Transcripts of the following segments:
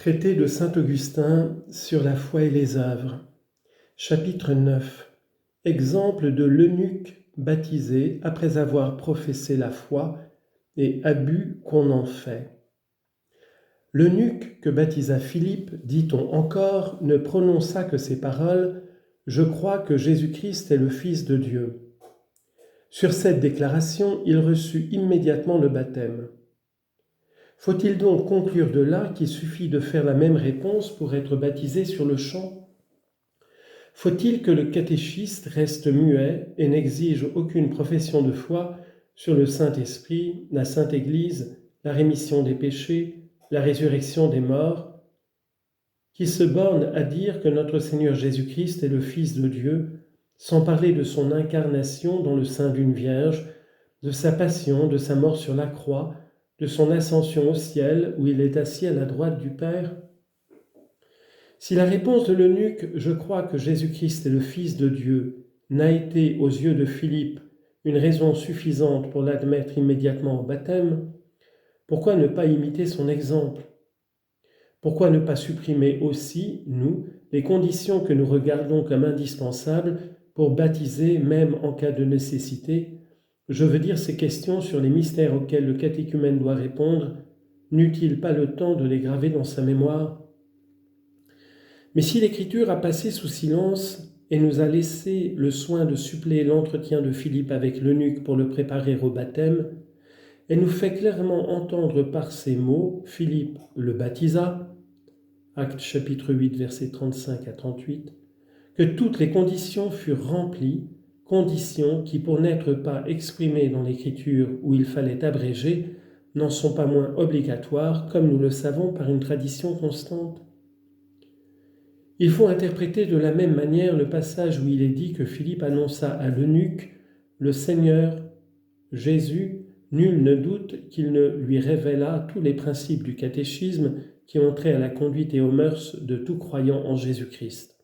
Traité de saint Augustin sur la foi et les œuvres. Chapitre 9. Exemple de l'eunuque baptisé après avoir professé la foi et abus qu'on en fait. L'eunuque que baptisa Philippe, dit-on encore, ne prononça que ces paroles « Je crois que Jésus-Christ est le Fils de Dieu ». Sur cette déclaration, il reçut immédiatement le baptême. Faut-il donc conclure de là qu'il suffit de faire la même réponse pour être baptisé sur le champ ? Faut-il que le catéchiste reste muet et n'exige aucune profession de foi sur le Saint-Esprit, la Sainte Église, la rémission des péchés, la résurrection des morts, qui se borne à dire que notre Seigneur Jésus-Christ est le Fils de Dieu, sans parler de son incarnation dans le sein d'une Vierge, de sa passion, de sa mort sur la croix, de son ascension au ciel où il est assis à la droite du Père? Si la réponse de l'eunuque « Je crois que Jésus-Christ est le Fils de Dieu » n'a été aux yeux de Philippe une raison suffisante pour l'admettre immédiatement au baptême, pourquoi ne pas imiter son exemple ? Pourquoi ne pas supprimer aussi, nous, les conditions que nous regardons comme indispensables pour baptiser même en cas de nécessité ? Je veux dire ces questions sur les mystères auxquels le catéchumène doit répondre, n'eut-il pas le temps de les graver dans sa mémoire ? Mais si l'Écriture a passé sous silence et nous a laissé le soin de suppléer l'entretien de Philippe avec l'eunuque pour le préparer au baptême, elle nous fait clairement entendre par ces mots, Philippe le baptisa, Actes chapitre 8, versets 35 à 38, que toutes les conditions furent remplies, conditions qui, pour n'être pas exprimées dans l'Écriture où il fallait abréger, n'en sont pas moins obligatoires, comme nous le savons par une tradition constante. Il faut interpréter de la même manière le passage où il est dit que Philippe annonça à l'eunuque « Le Seigneur, Jésus, nul ne doute qu'il ne lui révéla tous les principes du catéchisme qui ont trait à la conduite et aux mœurs de tout croyant en Jésus-Christ. »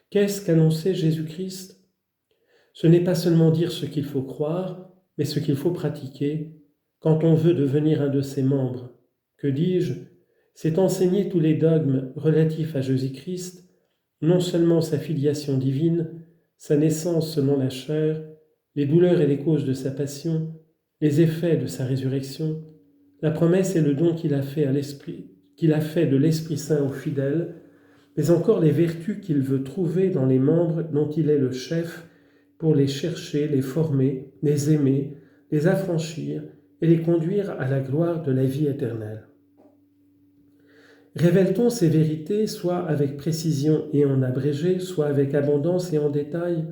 Qu'est-ce qu'annoncer Jésus-Christ ? Ce n'est pas seulement dire ce qu'il faut croire, mais ce qu'il faut pratiquer quand on veut devenir un de ses membres. Que dis-je ? C'est enseigner tous les dogmes relatifs à Jésus-Christ, non seulement sa filiation divine, sa naissance selon la chair, les douleurs et les causes de sa passion, les effets de sa résurrection, la promesse et le don qu'il a fait de l'Esprit Saint aux fidèles, mais encore les vertus qu'il veut trouver dans les membres dont il est le chef pour les chercher, les former, les aimer, les affranchir et les conduire à la gloire de la vie éternelle. Révèle-t-on ces vérités soit avec précision et en abrégé, soit avec abondance et en détail ?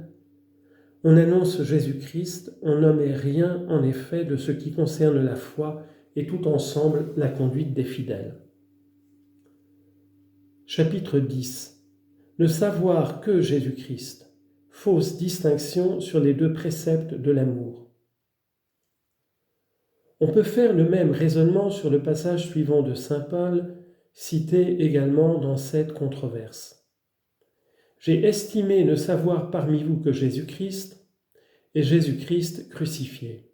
On annonce Jésus-Christ, on n'omet rien en effet de ce qui concerne la foi et tout ensemble la conduite des fidèles. Chapitre 10. Ne savoir que Jésus-Christ. Fausse distinction sur les deux préceptes de l'amour. On peut faire le même raisonnement sur le passage suivant de saint Paul, cité également dans cette controverse. J'ai estimé ne savoir parmi vous que Jésus-Christ et Jésus-Christ crucifié.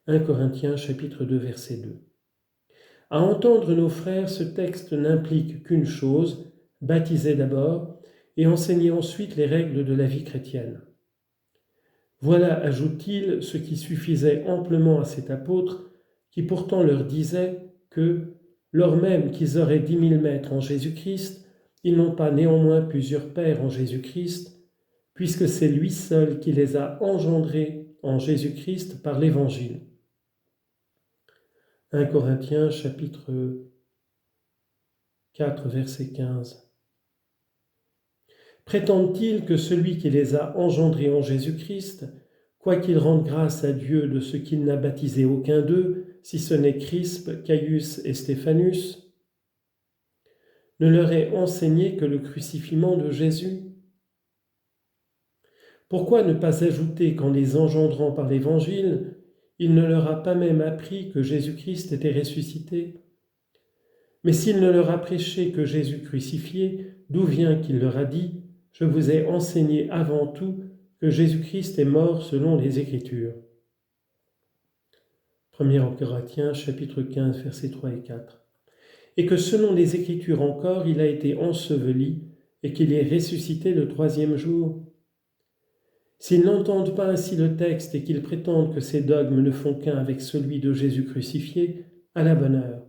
1 Corinthiens chapitre 2 verset 2. À entendre nos frères, ce texte n'implique qu'une chose, baptiser d'abord et enseigner ensuite les règles de la vie chrétienne. Voilà, ajoute-t-il, ce qui suffisait amplement à cet apôtre qui pourtant leur disait que, lors même qu'ils auraient 10 000 maîtres en Jésus-Christ, ils n'ont pas néanmoins plusieurs pères en Jésus-Christ, puisque c'est lui seul qui les a engendrés en Jésus-Christ par l'Évangile. 1 Corinthiens chapitre 4 verset 15. Prétendent-ils que celui qui les a engendrés en Jésus-Christ, quoiqu'il rende grâce à Dieu de ce qu'il n'a baptisé aucun d'eux, si ce n'est Crispe, Caius et Stéphanus, ne leur ait enseigné que le crucifiement de Jésus ? Pourquoi ne pas ajouter qu'en les engendrant par l'Évangile, il ne leur a pas même appris que Jésus-Christ était ressuscité ? Mais s'il ne leur a prêché que Jésus crucifié, d'où vient qu'il leur a dit « Je vous ai enseigné avant tout que Jésus-Christ est mort selon les Écritures » 1 Corinthiens chapitre 15 versets 3 et 4. et que selon les Écritures encore, il a été enseveli et qu'il est ressuscité le troisième jour. S'ils n'entendent pas ainsi le texte et qu'ils prétendent que ces dogmes ne font qu'un avec celui de Jésus crucifié, à la bonne heure.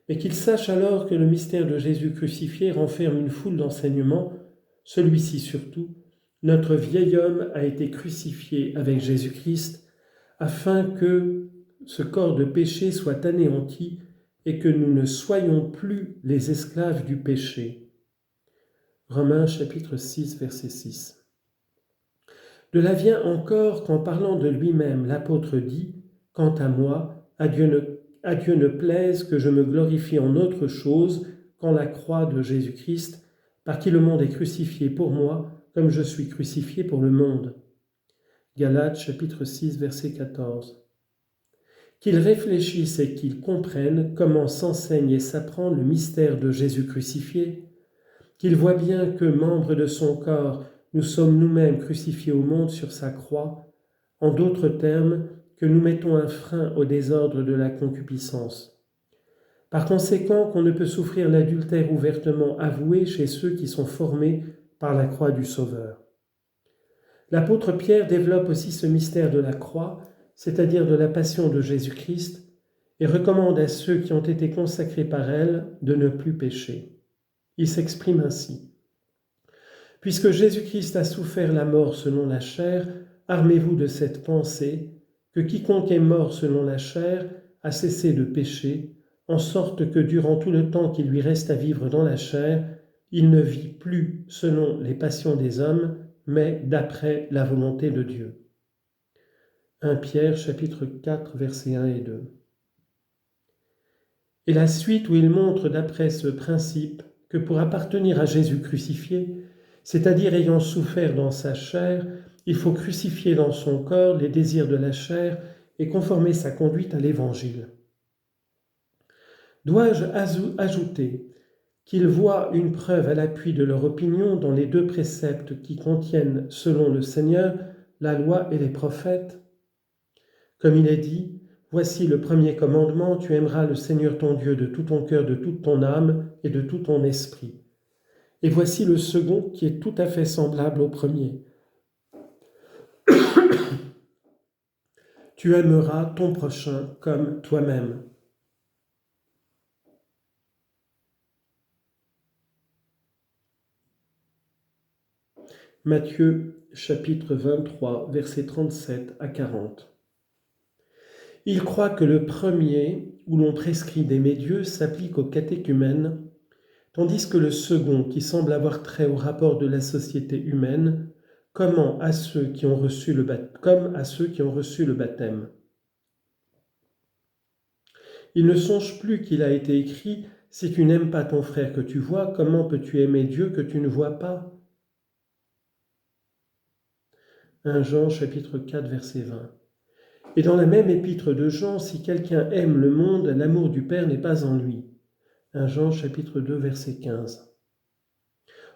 Mais qu'ils sachent alors que le mystère de Jésus crucifié renferme une foule d'enseignements, celui-ci surtout, notre vieil homme a été crucifié avec Jésus-Christ, afin que ce corps de péché soit anéanti et que nous ne soyons plus les esclaves du péché. Romains chapitre 6, verset 6. De là vient encore qu'en parlant de lui-même, l'apôtre dit « Quant à moi, à Dieu ne plaise que je me glorifie en autre chose qu'en la croix de Jésus-Christ, par qui le monde est crucifié pour moi, comme je suis crucifié pour le monde. » Galates chapitre 6, verset 14. Qu'ils réfléchissent et qu'ils comprennent comment s'enseigne et s'apprend le mystère de Jésus crucifié, qu'ils voient bien que, membres de son corps, nous sommes nous-mêmes crucifiés au monde sur sa croix, en d'autres termes, que nous mettons un frein au désordre de la concupiscence. Par conséquent, qu'on ne peut souffrir l'adultère ouvertement avoué chez ceux qui sont formés par la croix du Sauveur. L'apôtre Pierre développe aussi ce mystère de la croix, c'est-à-dire de la passion de Jésus-Christ, et recommande à ceux qui ont été consacrés par elle de ne plus pécher. Il s'exprime ainsi. « Puisque Jésus-Christ a souffert la mort selon la chair, armez-vous de cette pensée, que quiconque est mort selon la chair a cessé de pécher, en sorte que durant tout le temps qu'il lui reste à vivre dans la chair, il ne vit plus selon les passions des hommes, mais d'après la volonté de Dieu. » 1 Pierre chapitre 4 versets 1 et 2. Et la suite où il montre d'après ce principe que pour appartenir à Jésus crucifié, c'est-à-dire ayant souffert dans sa chair, il faut crucifier dans son corps les désirs de la chair et conformer sa conduite à l'Évangile. Dois-je ajouter qu'ils voient une preuve à l'appui de leur opinion dans les deux préceptes qui contiennent, selon le Seigneur, la loi et les prophètes ? Comme il est dit, « Voici le premier commandement, tu aimeras le Seigneur ton Dieu de tout ton cœur, de toute ton âme et de tout ton esprit. » Et voici le second qui est tout à fait semblable au premier. « Tu aimeras ton prochain comme toi-même. » Matthieu chapitre 23, versets 37 à 40. Il croit que le premier, où l'on prescrit d'aimer Dieu, s'applique aux catéchumènes, tandis que le second, qui semble avoir trait au rapport de la société humaine, comme à ceux qui ont reçu le baptême. Il ne songe plus qu'il a été écrit « Si tu n'aimes pas ton frère que tu vois, comment peux-tu aimer Dieu que tu ne vois pas ?» 1 Jean chapitre 4 verset 20. Et dans la même épître de Jean, si quelqu'un aime le monde, l'amour du Père n'est pas en lui. 1 Jean chapitre 2 verset 15.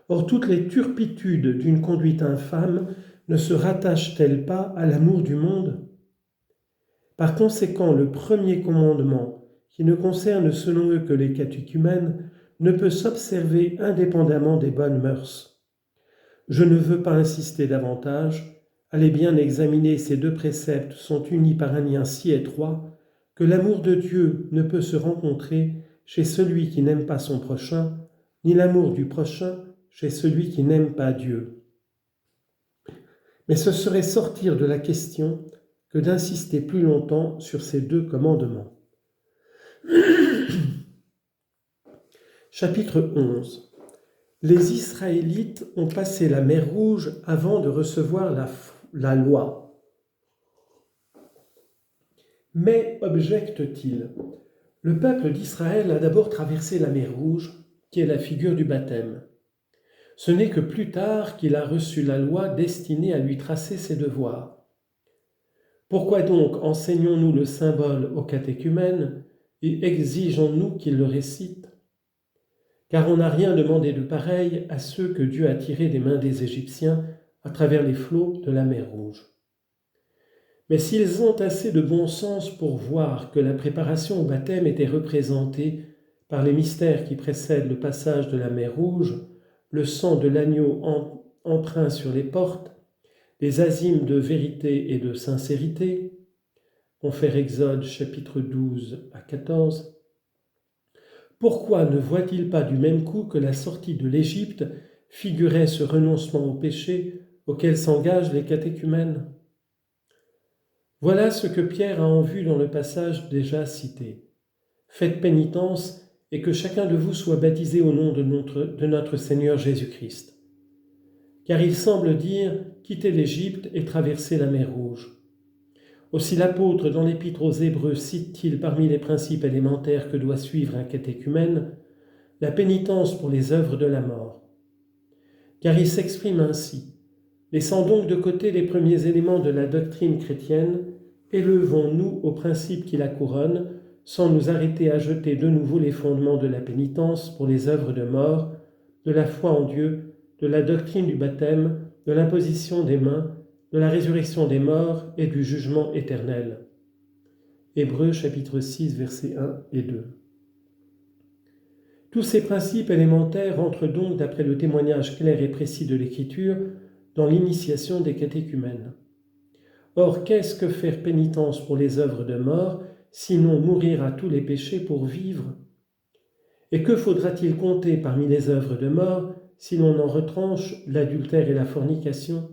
Or toutes les turpitudes d'une conduite infâme ne se rattachent-elles pas à l'amour du monde ? Par conséquent, le premier commandement, qui ne concerne selon eux que les catéchumènes, ne peut s'observer indépendamment des bonnes mœurs. Je ne veux pas insister davantage. Allez bien examiner, ces deux préceptes sont unis par un lien si étroit que l'amour de Dieu ne peut se rencontrer chez celui qui n'aime pas son prochain, ni l'amour du prochain chez celui qui n'aime pas Dieu. Mais ce serait sortir de la question que d'insister plus longtemps sur ces deux commandements. Chapitre 11. Les Israélites ont passé la mer Rouge avant de recevoir la loi. Mais, objecte-t-il, le peuple d'Israël a d'abord traversé la mer Rouge, qui est la figure du baptême. Ce n'est que plus tard qu'il a reçu la loi destinée à lui tracer ses devoirs. Pourquoi donc enseignons-nous le symbole aux catéchumènes et exigeons-nous qu'ils le récitent ? Car on n'a rien demandé de pareil à ceux que Dieu a tirés des mains des Égyptiens à travers les flots de la mer Rouge. Mais s'ils ont assez de bon sens pour voir que la préparation au baptême était représentée par les mystères qui précèdent le passage de la mer Rouge, le sang de l'agneau empreint sur les portes, les azymes de vérité et de sincérité, confère Exode chapitre 12 à 14. Pourquoi ne voit-il pas du même coup que la sortie de l'Égypte figurait ce renoncement au péché auquel s'engagent les catéchumènes? Voilà ce que Pierre a en vue dans le passage déjà cité. Faites pénitence et que chacun de vous soit baptisé au nom de notre Seigneur Jésus-Christ. Car il semble dire quitter l'Égypte et traverser la mer Rouge. Aussi l'apôtre dans l'Épître aux Hébreux cite-t-il parmi les principes élémentaires que doit suivre un catéchumène la pénitence pour les œuvres de la mort. Car il s'exprime ainsi: laissant donc de côté les premiers éléments de la doctrine chrétienne, élevons-nous aux principes qui la couronnent, sans nous arrêter à jeter de nouveau les fondements de la pénitence pour les œuvres de mort, de la foi en Dieu, de la doctrine du baptême, de l'imposition des mains, de la résurrection des morts et du jugement éternel. Hébreux chapitre 6 versets 1 et 2. Tous ces principes élémentaires entrent donc, d'après le témoignage clair et précis de l'Écriture, dans l'initiation des catéchumènes. Or, qu'est-ce que faire pénitence pour les œuvres de mort, sinon mourir à tous les péchés pour vivre? Et que faudra-t-il compter parmi les œuvres de mort, si l'on en retranche l'adultère et la fornication?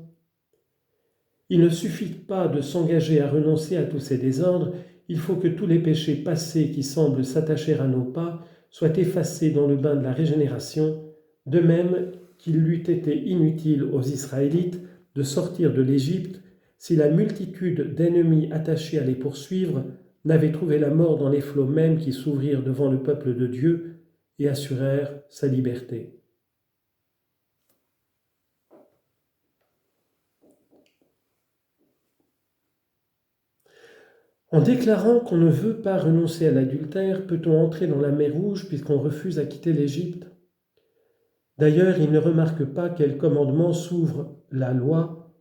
Il ne suffit pas de s'engager à renoncer à tous ces désordres, il faut que tous les péchés passés qui semblent s'attacher à nos pas soient effacés dans le bain de la régénération, de même qu'il eût été inutile aux Israélites de sortir de l'Égypte si la multitude d'ennemis attachés à les poursuivre n'avait trouvé la mort dans les flots mêmes qui s'ouvrirent devant le peuple de Dieu et assurèrent sa liberté. En déclarant qu'on ne veut pas renoncer à l'adultère, peut-on entrer dans la mer Rouge puisqu'on refuse à quitter l'Égypte? D'ailleurs, il ne remarque pas quel commandement s'ouvre la loi.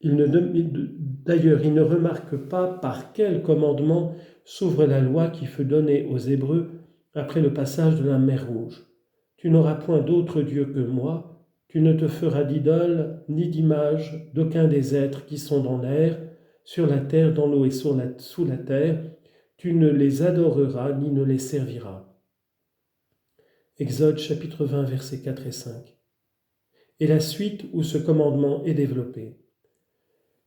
D'ailleurs, il ne remarque pas par quel commandement s'ouvre la loi qui fut donnée aux Hébreux après le passage de la mer Rouge. Tu n'auras point d'autre Dieu que moi, tu ne te feras d'idole ni d'image d'aucun des êtres qui sont dans l'air, sur la terre, dans l'eau et sous la terre, tu ne les adoreras ni ne les serviras. Exode chapitre 20, versets 4 et 5. Et la suite où ce commandement est développé.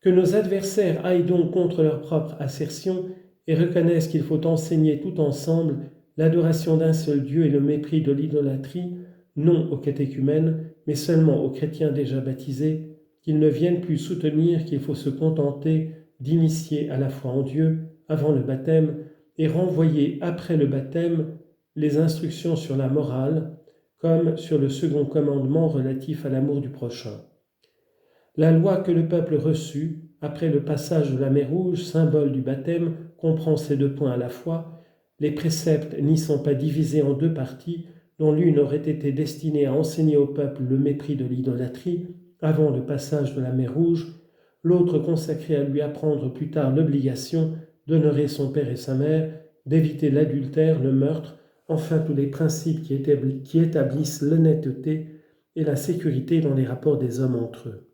Que nos adversaires aillent donc contre leur propre assertion et reconnaissent qu'il faut enseigner tout ensemble l'adoration d'un seul Dieu et le mépris de l'idolâtrie, non aux catéchumènes, mais seulement aux chrétiens déjà baptisés, qu'ils ne viennent plus soutenir qu'il faut se contenter d'initier à la foi en Dieu avant le baptême et renvoyer après le baptême les instructions sur la morale, comme sur le second commandement relatif à l'amour du prochain. La loi que le peuple reçut, après le passage de la mer Rouge, symbole du baptême, comprend ces deux points à la fois. Les préceptes n'y sont pas divisés en deux parties, dont l'une aurait été destinée à enseigner au peuple le mépris de l'idolâtrie, avant le passage de la mer Rouge, l'autre consacrée à lui apprendre plus tard l'obligation d'honorer son père et sa mère, d'éviter l'adultère, le meurtre, enfin tous les principes qui établissent l'honnêteté et la sécurité dans les rapports des hommes entre eux.